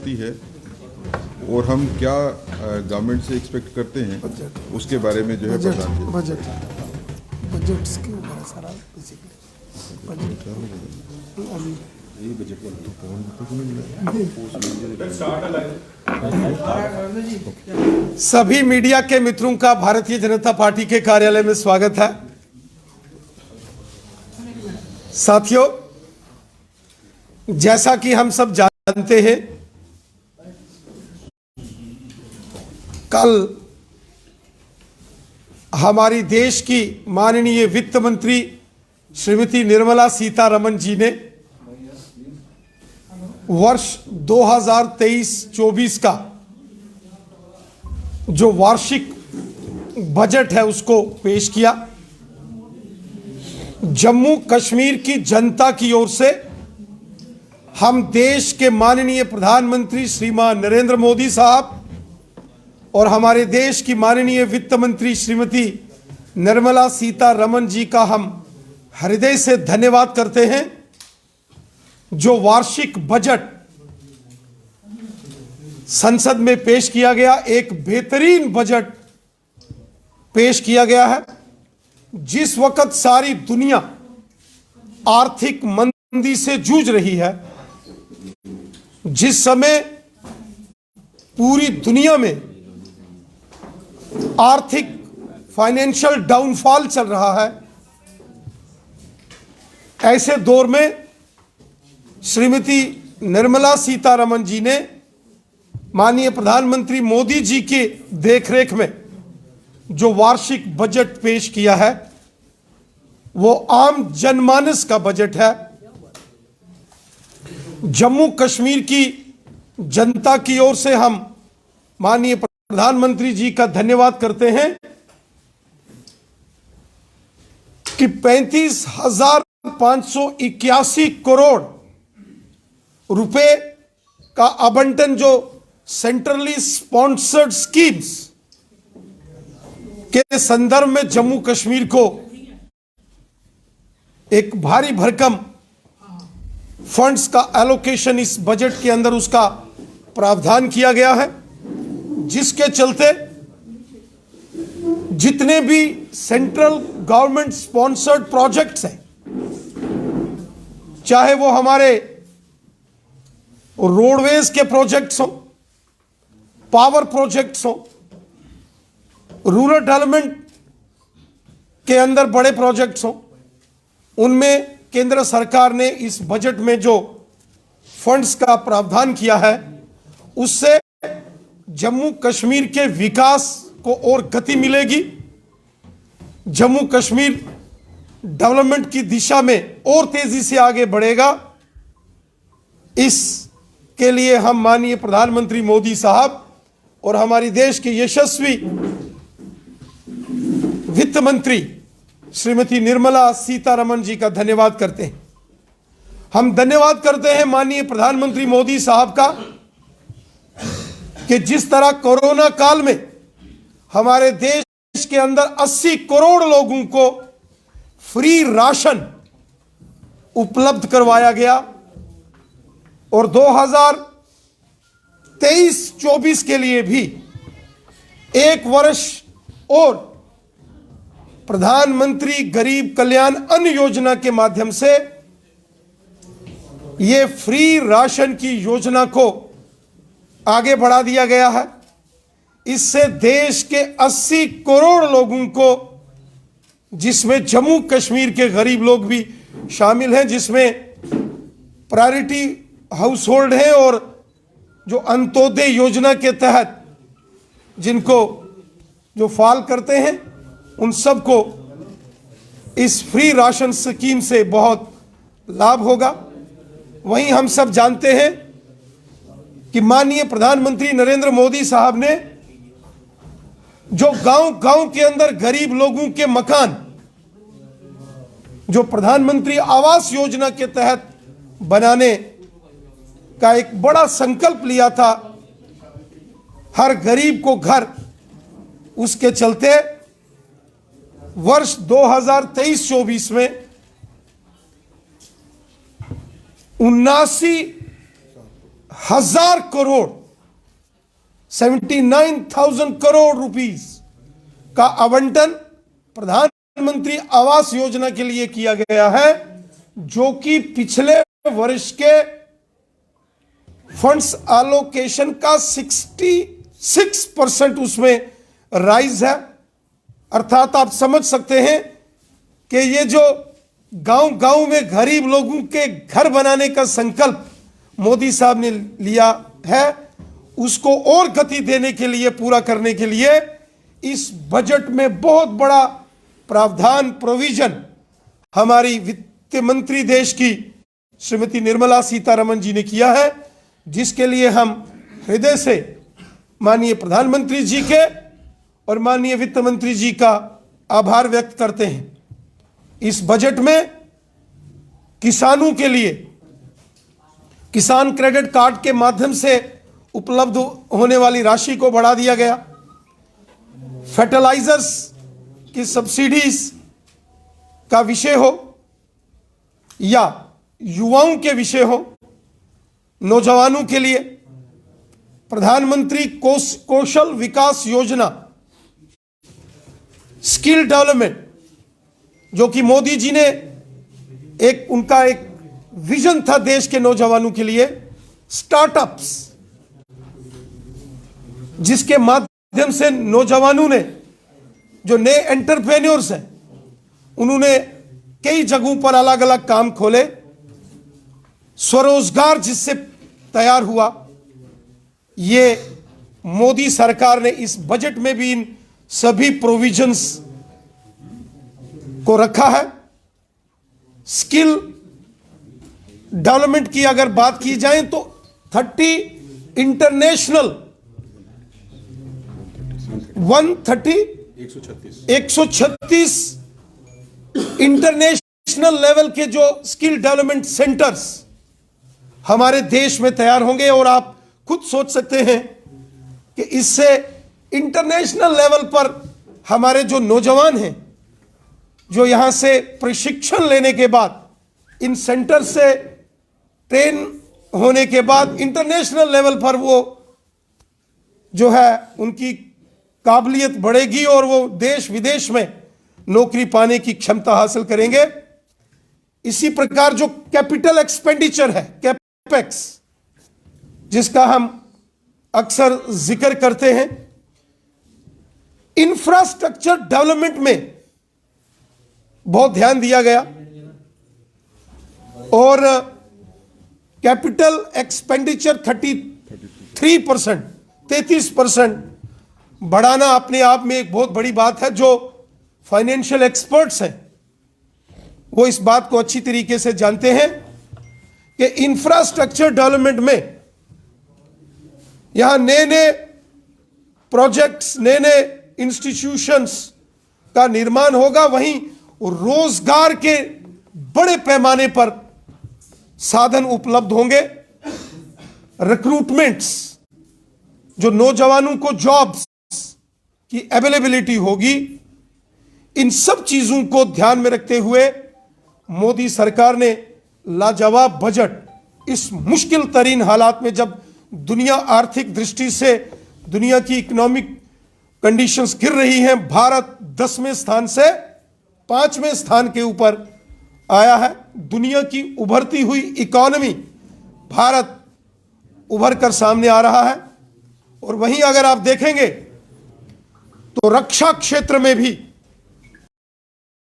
बस्ती है और हम क्या गवर्नमेंट से एक्सपेक्ट करते हैं उसके बारे में जो है प्रधान जी बजट के ऊपर है सारा बेसिकली सभी मीडिया के मित्रों का भारतीय जनता पार्टी के कार्यालय में स्वागत है। साथियों, जैसा कि हम सब जानते हैं, कल हमारी देश की माननीय वित्त मंत्री श्रीमती निर्मला सीतारमण जी ने वर्ष 2023-24 का जो वार्षिक बजट है उसको पेश किया। जम्मू कश्मीर की जनता की ओर से हम देश के माननीय प्रधानमंत्री श्रीमान नरेंद्र मोदी साहब और हमारे देश की माननीय वित्त मंत्री श्रीमती निर्मला सीतारमण जी का हम हृदय से धन्यवाद करते हैं। जो वार्षिक बजट संसद में पेश किया गया, एक बेहतरीन बजट पेश किया गया है। जिस वक्त सारी दुनिया आर्थिक मंदी से जूझ रही है, जिस समय पूरी दुनिया में आर्थिक फाइनेंशियल डाउनफॉल चल रहा है, ऐसे दौर में श्रीमती निर्मला सीतारमण जी ने माननीय प्रधानमंत्री मोदी जी की देखरेख में जो वार्षिक बजट पेश किया है वो आम जनमानस का बजट है। जम्मू कश्मीर की जनता की ओर से हम माननीय प्रधानमंत्री जी का धन्यवाद करते हैं कि 35,581 करोड़ रुपए का आवंटन जो सेंट्रली स्पॉन्सर्ड स्कीम्स के संदर्भ में जम्मू कश्मीर को एक भारी भरकम फंड्स का एलोकेशन इस बजट के अंदर उसका प्रावधान किया गया है, जिसके चलते जितने भी सेंट्रल गवर्नमेंट स्पॉन्सर्ड प्रोजेक्ट्स हैं, चाहे वो हमारे रोडवेज के प्रोजेक्ट्स हों, पावर प्रोजेक्ट्स हों, रूरल डेवलपमेंट के अंदर बड़े प्रोजेक्ट्स हों, उनमें केंद्र सरकार ने इस बजट में जो फंड्स का प्रावधान किया है उससे जम्मू कश्मीर के विकास को और गति मिलेगी। जम्मू कश्मीर डेवलपमेंट की दिशा में और तेजी से आगे बढ़ेगा। इसके लिए हम माननीय प्रधानमंत्री मोदी साहब और हमारी देश के यशस्वी वित्त मंत्री श्रीमती निर्मला सीतारमण जी का धन्यवाद करते हैं। हम धन्यवाद करते हैं माननीय प्रधानमंत्री मोदी साहब का कि जिस तरह कोरोना काल में हमारे देश के अंदर 80 करोड़ लोगों को फ्री राशन उपलब्ध करवाया गया और 2023-24 के लिए भी एक वर्ष और प्रधानमंत्री गरीब कल्याण अन्न योजना के माध्यम से ये फ्री राशन की योजना को आगे बढ़ा दिया गया है। इससे देश के 80 करोड़ लोगों को, जिसमें जम्मू कश्मीर के गरीब लोग भी शामिल हैं, जिसमें प्रायोरिटी हाउस होल्ड है और जो अंत्योदय योजना के तहत जिनको जो फॉल करते हैं उन सबको इस फ्री राशन स्कीम से बहुत लाभ होगा। वहीं हम सब जानते हैं कि माननीय प्रधानमंत्री नरेंद्र मोदी साहब ने जो गांव-गांव के अंदर गरीब लोगों के मकान जो प्रधानमंत्री आवास योजना के तहत बनाने का एक बड़ा संकल्प लिया था, हर गरीब को घर, उसके चलते वर्ष 2023-24 में 79 1000 करोड़ 79,000 करोड़ रुपीस का आवंटन प्रधानमंत्री आवास योजना के लिए किया गया है, जो कि पिछले वर्ष के फंड्स एलोकेशन का 66% उसमें राइज है। अर्थात आप समझ सकते हैं कि ये जो गांव-गांव में गरीब लोगों के घर बनाने का संकल्प मोदी साहब ने लिया है, उसको और गति देने के लिए, पूरा करने के लिए इस बजट में बहुत बड़ा प्रावधान, प्रोविजन हमारी वित्त मंत्री देश की श्रीमती निर्मला सीतारमण जी ने किया है, जिसके लिए हम हृदय से माननीय प्रधानमंत्री जी के और माननीय वित्त मंत्री जी का आभार व्यक्त करते हैं। इस बजट में किसानों के लिए किसान क्रेडिट कार्ड के माध्यम से उपलब्ध होने वाली राशि को बढ़ा दिया गया। फर्टिलाइजर्स की सब्सिडीज का विषय हो या युवाओं के विषय हो, नौजवानों के लिए प्रधानमंत्री कौशल विकास योजना, स्किल डेवलपमेंट, जो कि मोदी जी ने उनका एक विजन था देश के नौजवानों के लिए, स्टार्टअप्स, जिसके माध्यम से नौजवानों ने, जो नए एंटरप्रेन्योर्स हैं, उन्होंने कई जगहों पर अलग अलग काम खोले, स्वरोजगार जिससे तैयार हुआ। ये मोदी सरकार ने इस बजट में भी इन सभी प्रोविजंस को रखा है। स्किल डेवलपमेंट की अगर बात की जाए तो 136 इंटरनेशनल लेवल के जो स्किल डेवलपमेंट सेंटर्स हमारे देश में तैयार होंगे, और आप खुद सोच सकते हैं कि इससे इंटरनेशनल लेवल पर हमारे जो नौजवान हैं, जो यहां से प्रशिक्षण लेने के बाद, इन सेंटर से ट्रेन होने के बाद इंटरनेशनल लेवल पर वो जो है उनकी काबिलियत बढ़ेगी और वो देश विदेश में नौकरी पाने की क्षमता हासिल करेंगे। इसी प्रकार जो कैपिटल एक्सपेंडिचर है, कैपेक्स, जिसका हम अक्सर जिक्र करते हैं, इंफ्रास्ट्रक्चर डेवलपमेंट में बहुत ध्यान दिया गया और कैपिटल एक्सपेंडिचर 33% बढ़ाना अपने आप में एक बहुत बड़ी बात है। जो फाइनेंशियल एक्सपर्ट्स हैं वो इस बात को अच्छी तरीके से जानते हैं कि इंफ्रास्ट्रक्चर डेवलपमेंट में यहां नए नए प्रोजेक्ट्स, नए नए इंस्टीट्यूशंस का निर्माण होगा, वहीं रोजगार के बड़े पैमाने पर साधन उपलब्ध होंगे। रिक्रूटमेंट्स, जो नौजवानों को जॉब्स की अवेलेबिलिटी होगी, इन सब चीजों को ध्यान में रखते हुए मोदी सरकार ने लाजवाब बजट, इस मुश्किल तरीन हालात में जब दुनिया आर्थिक दृष्टि से, दुनिया की इकोनॉमिक कंडीशंस गिर रही हैं, भारत 10वें स्थान से 5वें स्थान के ऊपर आया है। दुनिया की उभरती हुई इकोनॉमी भारत उभर कर सामने आ रहा है। और वहीं अगर आप देखेंगे तो रक्षा क्षेत्र में भी